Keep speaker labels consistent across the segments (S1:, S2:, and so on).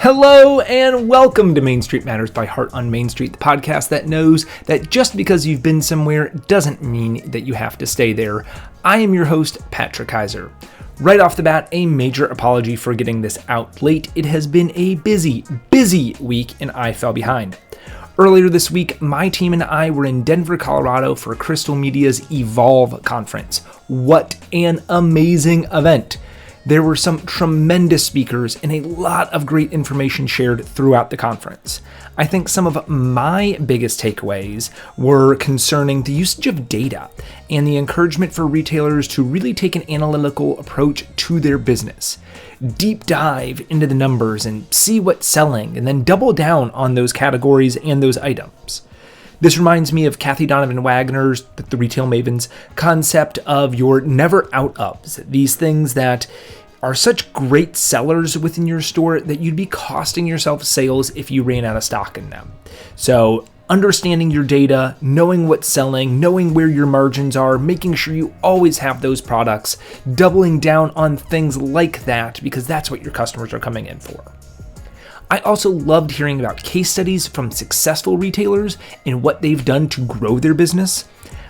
S1: Hello and welcome to Main Street Matters by Heart on Main Street, the podcast that knows that just because you've been somewhere doesn't mean that you have to stay there. I am your host, Patrick Kaiser. Right off the bat, a major apology for getting this out late. It has been a busy week and I fell behind. Earlier this week, my team and I were in Denver, Colorado for Crystal Media's EVOVLE conference. What an amazing event! There were some tremendous speakers and a lot of great information shared throughout the conference. I think some of my biggest takeaways were concerning the usage of data and the encouragement for retailers to really take an analytical approach to their business. Deep dive into the numbers and see what's selling, and then double down on those categories and those items. This reminds me of Kathy Donovan Wagner's, the Retail Mavens, concept of your never out ofs. These things that are such great sellers within your store that you'd be costing yourself sales if you ran out of stock in them. So understanding your data, knowing what's selling, knowing where your margins are, making sure you always have those products, doubling down on things like that because that's what your customers are coming in for. I also loved hearing about case studies from successful retailers and what they've done to grow their business.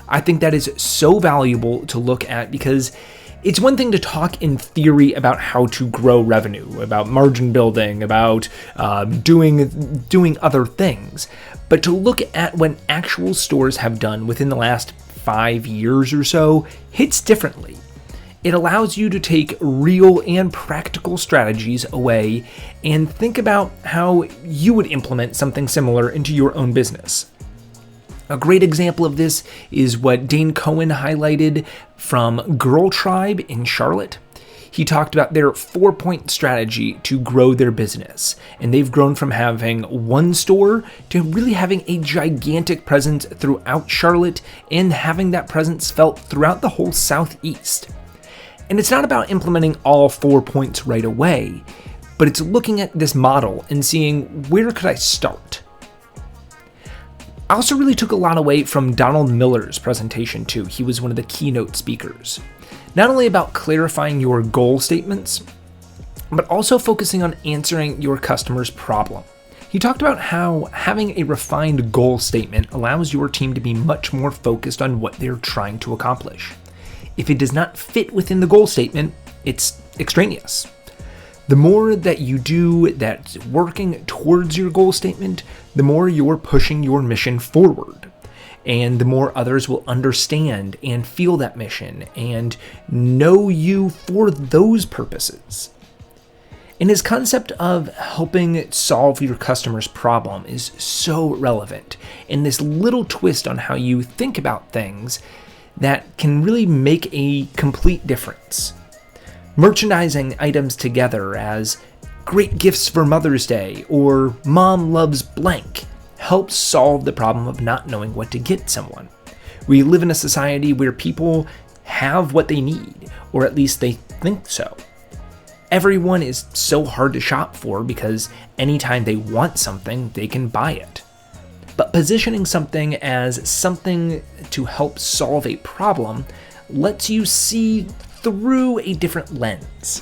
S1: I think that is so valuable to look at because it's one thing to talk in theory about how to grow revenue, about margin building, about doing other things, but to look at what actual stores have done within the last 5 years or so hits differently. It allows you to take real and practical strategies away and think about how you would implement something similar into your own business. A great example of this is what Dane Cohen highlighted from Girl Tribe in Charlotte. He talked about their 4-point strategy to grow their business, and they've grown from having one store to really having a gigantic presence throughout Charlotte and having that presence felt throughout the whole Southeast. And it's not about implementing all 4 points right away, but it's looking at this model and seeing where could I start. I also really took a lot away from Donald Miller's presentation too. He was one of the keynote speakers. Not only about clarifying your goal statements, but also focusing on answering your customer's problem. He talked about how having a refined goal statement allows your team to be much more focused on what they're trying to accomplish. If it does not fit within the goal statement, it's extraneous. The more that you do that's working towards your goal statement, the more you're pushing your mission forward. And the more others will understand and feel that mission and know you for those purposes. And his concept of helping solve your customer's problem is so relevant. And this little twist on how you think about things that can really make a complete difference. Merchandising items together as great gifts for Mother's Day or Mom loves blank helps solve the problem of not knowing what to get someone. We live in a society where people have what they need, or at least they think so. Everyone is so hard to shop for because anytime they want something, they can buy it. But positioning something as something to help solve a problem lets you see through a different lens.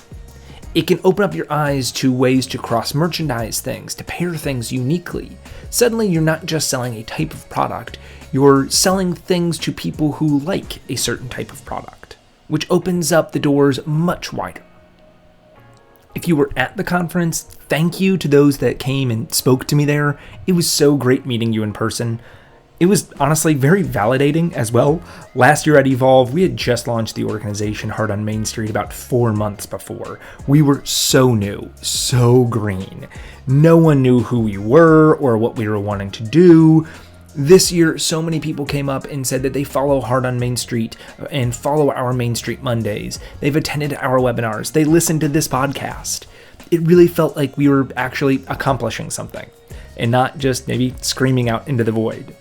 S1: It can open up your eyes to ways to cross-merchandise things, to pair things uniquely. Suddenly, you're not just selling a type of product, you're selling things to people who like a certain type of product, which opens up the doors much wider. If you were at the conference, thank you to those that came and spoke to me there. It was so great meeting you in person. It was honestly very validating as well. Last year at EVOLVE, we had just launched the organization Heart on Main Street about 4 months before. We were so new, so green. No one knew who we were or what we were wanting to do. This year, so many people came up and said that they follow Heart on Main Street and follow our Main Street Mondays. They've attended our webinars. They listened to this podcast. It really felt like we were actually accomplishing something and not just maybe screaming out into the void.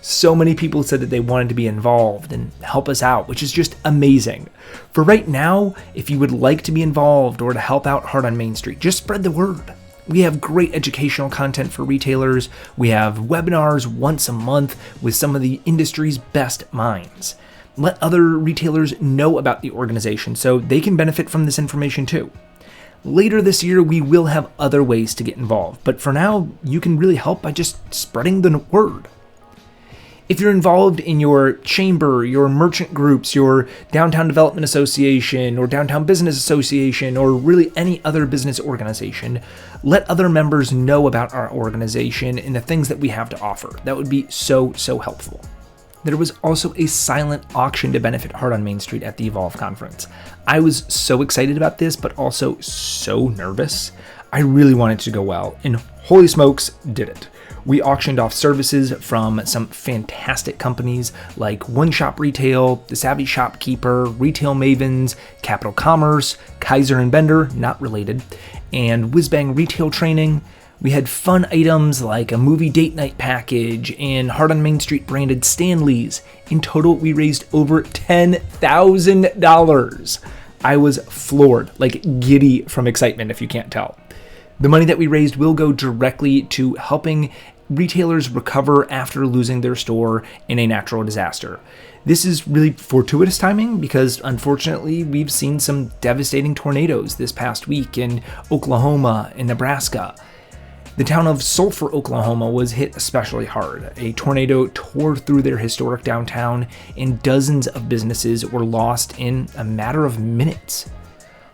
S1: So many people said that they wanted to be involved and help us out, which is just amazing. For right now, if you would like to be involved or to help out Heart on Main Street, just spread the word. We have great educational content for retailers. We have webinars once a month with some of the industry's best minds. Let other retailers know about the organization so they can benefit from this information too. Later this year, we will have other ways to get involved, but for now, you can really help by just spreading the word. If you're involved in your chamber, your merchant groups, your downtown development association, or downtown business association, or really any other business organization, let other members know about our organization and the things that we have to offer. That would be so helpful. There was also a silent auction to benefit Heart on Main Street at the EVOVLE conference. I was so excited about this, but also so nervous. I really wanted it to go well, and holy smokes, did it. We auctioned off services from some fantastic companies like One Shop Retail, The Savvy Shopkeeper, Retail Mavens, Capital Commerce, Kaiser & Bender, not related, and Whizbang Retail Training. We had fun items like a movie date night package and Heart on Main Street branded Stanleys. In total, we raised over $10,000. I was floored, like giddy from excitement if you can't tell. The money that we raised will go directly to helping retailers recover after losing their store in a natural disaster. This is really fortuitous timing because unfortunately we've seen some devastating tornadoes this past week in Oklahoma and Nebraska. The town of Sulphur, Oklahoma was hit especially hard. A tornado tore through their historic downtown and dozens of businesses were lost in a matter of minutes.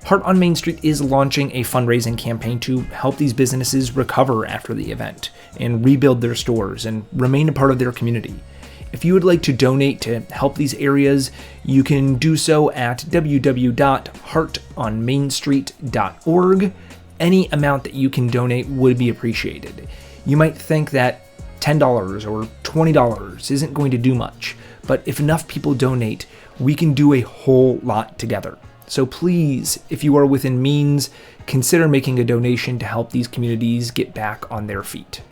S1: Heart on Main Street is launching a fundraising campaign to help these businesses recover after the event and rebuild their stores and remain a part of their community. If you would like to donate to help these areas, you can do so at www.heartonmainstreet.org. Any amount that you can donate would be appreciated. You might think that $10 or $20 isn't going to do much, but if enough people donate, we can do a whole lot together. So please, if you are within means, consider making a donation to help these communities get back on their feet.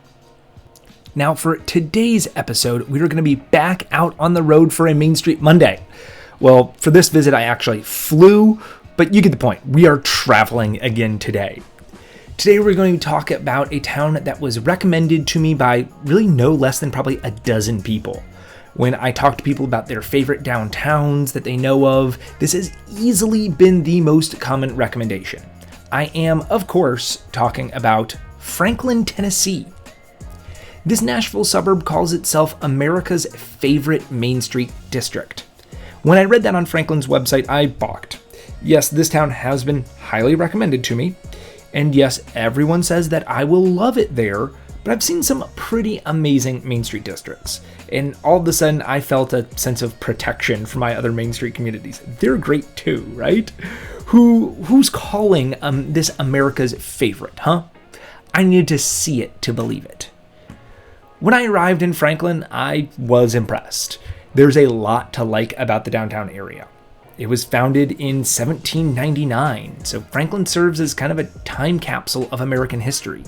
S1: Now, for today's episode, we are going to be back out on the road for a Main Street Monday. Well, for this visit, I actually flew, but you get the point. We are traveling again today. Today, we're going to talk about a town that was recommended to me by really no less than probably a dozen people. When I talk to people about their favorite downtowns that they know of, this has easily been the most common recommendation. I am, of course, talking about Franklin, Tennessee. This Nashville suburb calls itself America's favorite Main Street district. When I read that on Franklin's website, I balked. Yes, this town has been highly recommended to me, and yes, everyone says that I will love it there, but I've seen some pretty amazing Main Street districts, and all of a sudden I felt a sense of protection for my other Main Street communities. They're great too, right? Who's calling this America's favorite, huh? I needed to see it to believe it. When I arrived in Franklin, I was impressed. There's a lot to like about the downtown area. It was founded in 1799, so Franklin serves as kind of a time capsule of American history.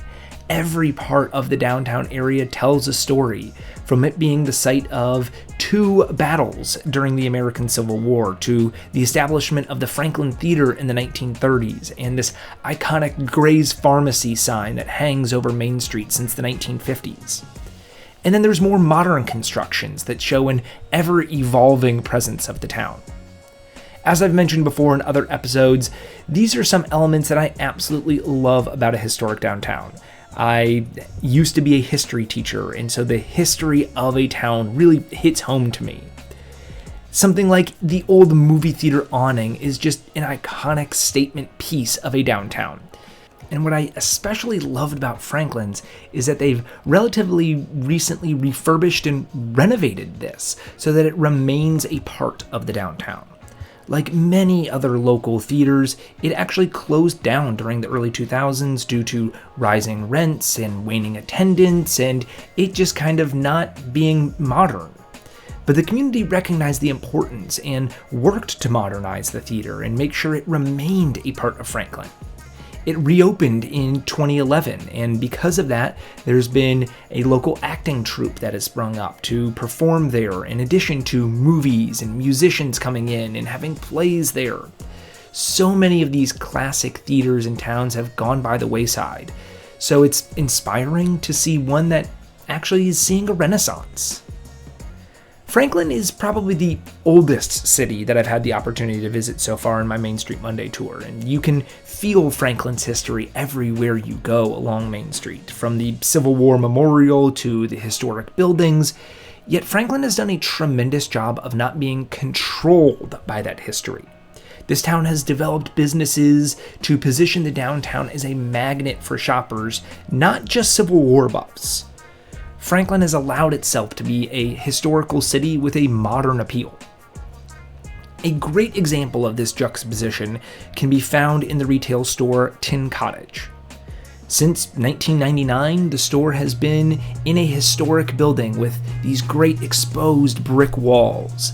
S1: Every part of the downtown area tells a story, from it being the site of 2 battles during the American Civil War to the establishment of the Franklin Theater in the 1930s and this iconic Gray's Pharmacy sign that hangs over Main Street since the 1950s. And then there's more modern constructions that show an ever-evolving presence of the town. As I've mentioned before in other episodes, these are some elements that I absolutely love about a historic downtown. I used to be a history teacher, and so the history of a town really hits home to me. Something like the old movie theater awning is just an iconic statement piece of a downtown. And what I especially loved about Franklin's is that they've relatively recently refurbished and renovated this so that it remains a part of the downtown. Like many other local theaters, it actually closed down during the early 2000s due to rising rents and waning attendance, and it just kind of not being modern. But the community recognized the importance and worked to modernize the theater and make sure it remained a part of Franklin. It reopened in 2011, and because of that, there's been a local acting troupe that has sprung up to perform there, in addition to movies and musicians coming in and having plays there. So many of these classic theaters and towns have gone by the wayside, so it's inspiring to see one that actually is seeing a renaissance. Franklin is probably the oldest city that I've had the opportunity to visit so far in my Main Street Monday tour, and you can feel Franklin's history everywhere you go along Main Street, from the Civil War Memorial to the historic buildings. Yet Franklin has done a tremendous job of not being controlled by that history. This town has developed businesses to position the downtown as a magnet for shoppers, not just Civil War buffs. Franklin has allowed itself to be a historical city with a modern appeal. A great example of this juxtaposition can be found in the retail store Tin Cottage. Since 1999, the store has been in a historic building with these great exposed brick walls.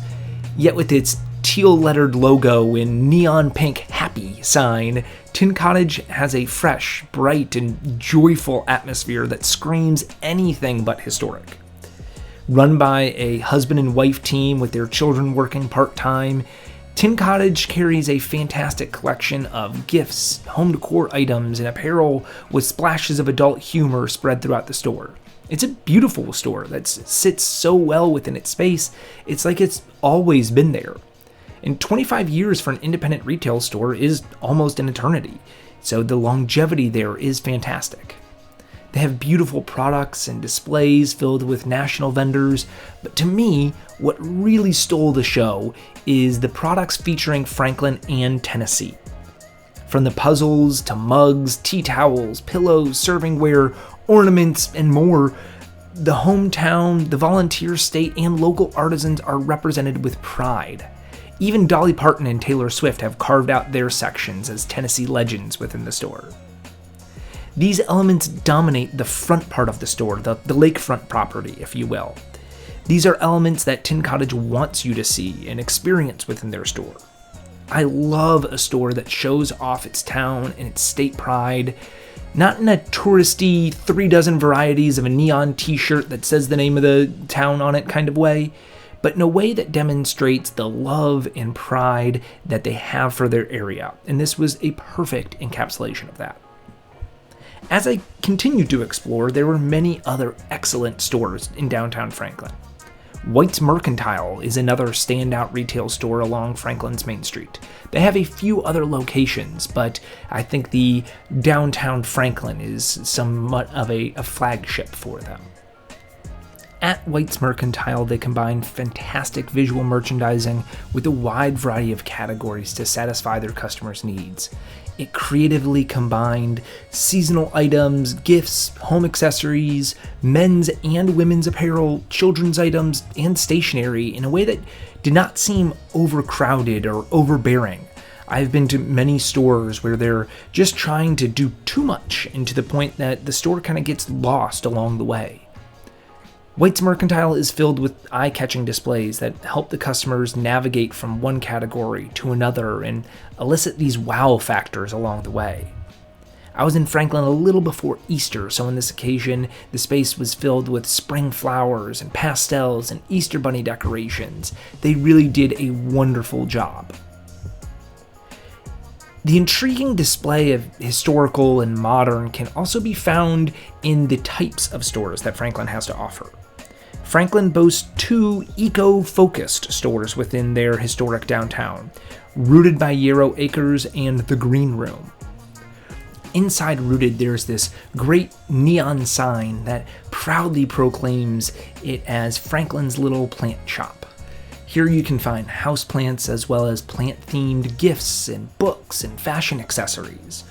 S1: Yet with its teal-lettered logo and neon pink happy sign, Tin Cottage has a fresh, bright, and joyful atmosphere that screams anything but historic. Run by a husband and wife team with their children working part-time, Tin Cottage carries a fantastic collection of gifts, home decor items, and apparel with splashes of adult humor spread throughout the store. It's a beautiful store that sits so well within its space, it's like it's always been there. And 25 years for an independent retail store is almost an eternity, so the longevity there is fantastic. They have beautiful products and displays filled with national vendors, but to me, what really stole the show is the products featuring Franklin and Tennessee. From the puzzles to mugs, tea towels, pillows, servingware, ornaments, and more, the hometown, the volunteer state, and local artisans are represented with pride. Even Dolly Parton and Taylor Swift have carved out their sections as Tennessee legends within the store. These elements dominate the front part of the store, the lakefront property, if you will. These are elements that Tin Cottage wants you to see and experience within their store. I love a store that shows off its town and its state pride, not in a touristy 36 varieties of a neon t-shirt that says the name of the town on it kind of way, but in a way that demonstrates the love and pride that they have for their area, and this was a perfect encapsulation of that. As I continued to explore, there were many other excellent stores in downtown Franklin. White's Mercantile is another standout retail store along Franklin's Main Street. They have a few other locations, but I think the downtown Franklin is somewhat of a flagship for them. At White's Mercantile, they combine fantastic visual merchandising with a wide variety of categories to satisfy their customers' needs. It creatively combined seasonal items, gifts, home accessories, men's and women's apparel, children's items, and stationery in a way that did not seem overcrowded or overbearing. I've been to many stores where they're just trying to do too much, and to the point that the store kind of gets lost along the way. White's Mercantile is filled with eye-catching displays that help the customers navigate from one category to another and elicit these wow factors along the way. I was in Franklin a little before Easter, so on this occasion, the space was filled with spring flowers and pastels and Easter bunny decorations. They really did a wonderful job. The intriguing display of historical and modern can also be found in the types of stores that Franklin has to offer. Franklin boasts two eco-focused stores within their historic downtown, Rooted by Yarrow Acres and The Green Room. Inside Rooted, there's this great neon sign that proudly proclaims it as Franklin's Little Plant Shop. Here you can find houseplants as well as plant-themed gifts and books and fashion accessories.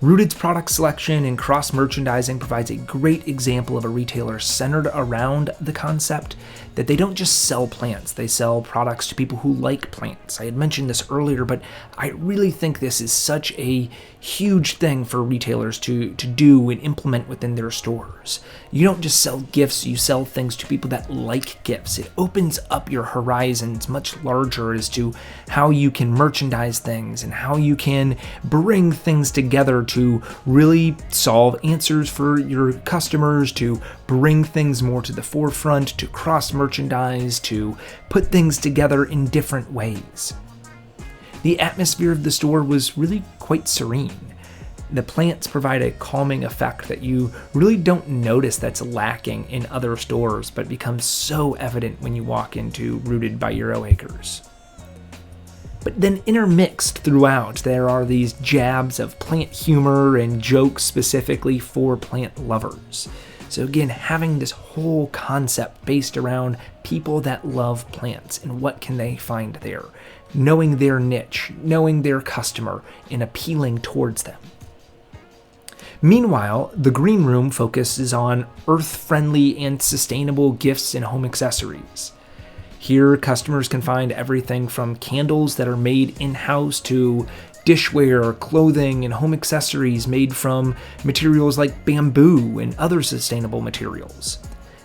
S1: Rooted's product selection and cross-merchandising provides a great example of a retailer centered around the concept that they don't just sell plants, they sell products to people who like plants. I had mentioned this earlier, but I really think this is such a huge thing for retailers to do and implement within their stores. You don't just sell gifts, you sell things to people that like gifts. It opens up your horizons much larger as to how you can merchandise things and how you can bring things together to really solve answers for your customers, to bring things more to the forefront, to cross-merchandise, to put things together in different ways. The atmosphere of the store was really quite serene. The plants provide a calming effect that you really don't notice that's lacking in other stores, but becomes so evident when you walk into Rooted by Euro Acres. But then intermixed throughout, there are these jabs of plant humor and jokes specifically for plant lovers. So again, having this whole concept based around people that love plants and what can they find there, knowing their niche, knowing their customer, and appealing towards them. Meanwhile, the green room focuses on earth-friendly and sustainable gifts and home accessories. Here, customers can find everything from candles that are made in-house to dishware, clothing, and home accessories made from materials like bamboo and other sustainable materials.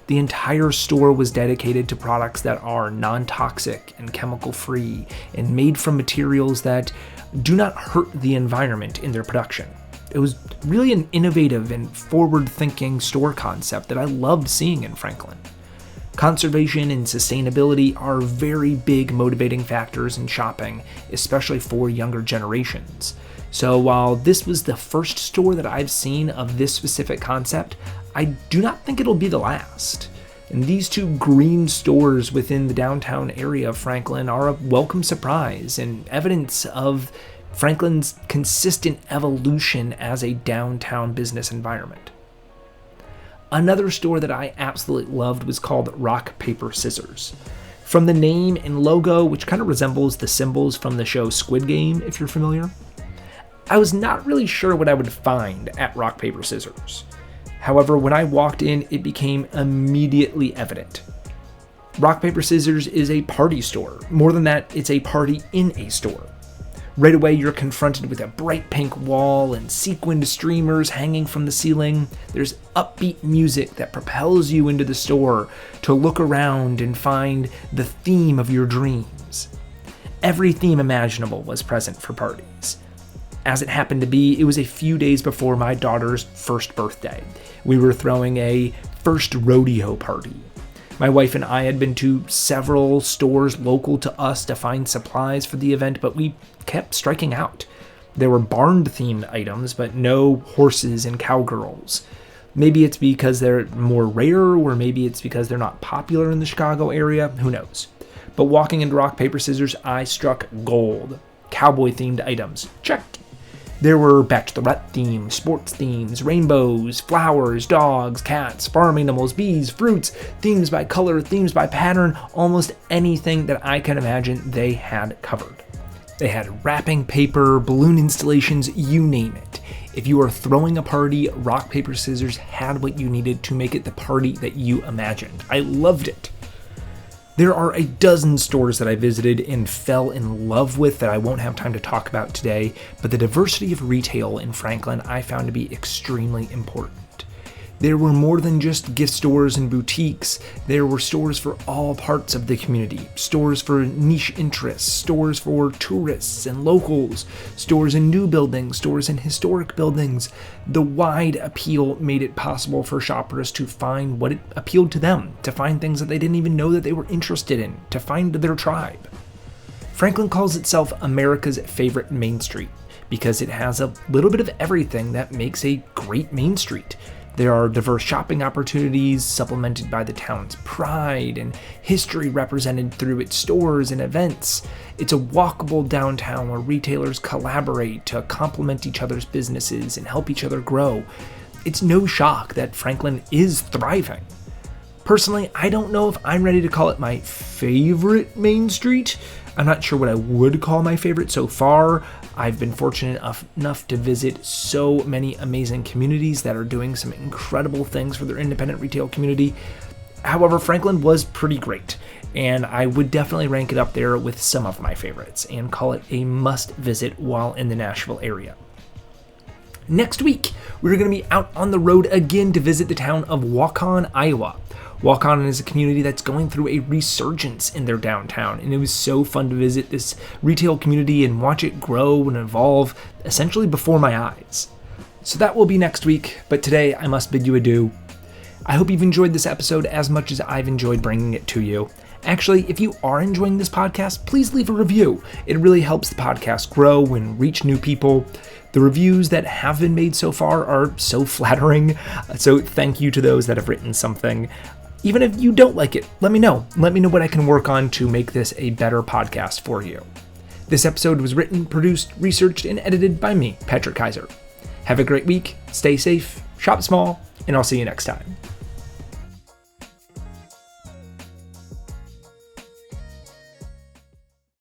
S1: The entire store was dedicated to products that are non-toxic and chemical-free and made from materials that do not hurt the environment in their production. It was really an innovative and forward-thinking store concept that I loved seeing in Franklin. Conservation and sustainability are very big motivating factors in shopping, especially for younger generations. So while this was the first store that I've seen of this specific concept, I do not think it'll be the last. And these two green stores within the downtown area of Franklin are a welcome surprise and evidence of Franklin's consistent evolution as a downtown business environment. Another store that I absolutely loved was called Rock, Paper, Scissors. From the name and logo, which kind of resembles the symbols from the show Squid Game, if you're familiar, I was not really sure what I would find at Rock, Paper, Scissors. However, when I walked in, it became immediately evident. Rock, Paper, Scissors is a party store. More than that, it's a party in a store. Right away, you're confronted with a bright pink wall and sequined streamers hanging from the ceiling. There's upbeat music that propels you into the store to look around and find the theme of your dreams. Every theme imaginable was present for parties. As it happened to be, it was a few days before my daughter's first birthday. We were throwing a first rodeo party. My wife and I had been to several stores local to us to find supplies for the event, but we kept striking out. There were barn-themed items, but no horses and cowgirls. Maybe it's because they're more rare, or maybe it's because they're not popular in the Chicago area. Who knows? But walking into Rock, Paper, Scissors, I struck gold. Cowboy-themed items. Check. There were bachelorette themes, sports themes, rainbows, flowers, dogs, cats, farm animals, bees, fruits, themes by color, themes by pattern, almost anything that I can imagine they had covered. They had wrapping paper, balloon installations, you name it. If you were throwing a party, Rock, Paper, Scissors had what you needed to make it the party that you imagined. I loved it. There are a dozen stores that I visited and fell in love with that I won't have time to talk about today, but the diversity of retail in Franklin I found to be extremely important. There were more than just gift stores and boutiques. There were stores for all parts of the community, stores for niche interests, stores for tourists and locals, stores in new buildings, stores in historic buildings. The wide appeal made it possible for shoppers to find what it appealed to them, to find things that they didn't even know that they were interested in, to find their tribe. Franklin calls itself America's favorite Main Street because it has a little bit of everything that makes a great Main Street. There are diverse shopping opportunities supplemented by the town's pride and history represented through its stores and events. It's a walkable downtown where retailers collaborate to complement each other's businesses and help each other grow. It's no shock that Franklin is thriving. Personally, I don't know if I'm ready to call it my favorite Main Street. I'm not sure what I would call my favorite so far. I've been fortunate enough to visit so many amazing communities that are doing some incredible things for their independent retail community. However, Franklin was pretty great, and I would definitely rank it up there with some of my favorites and call it a must visit while in the Nashville area. Next week, we're going to be out on the road again to visit the town of Waukon, Iowa. Waukon is a community that's going through a resurgence in their downtown, and it was so fun to visit this retail community and watch it grow and evolve essentially before my eyes. So that will be next week, but today I must bid you adieu. I hope you've enjoyed this episode as much as I've enjoyed bringing it to you. Actually, if you are enjoying this podcast, please leave a review. It really helps the podcast grow and reach new people. The reviews that have been made so far are so flattering, so thank you to those that have written something. Even if you don't like it, let me know. Let me know what I can work on to make this a better podcast for you. This episode was written, produced, researched, and edited by me, Patrick Kaiser. Have a great week, stay safe, shop small, and I'll see you next time.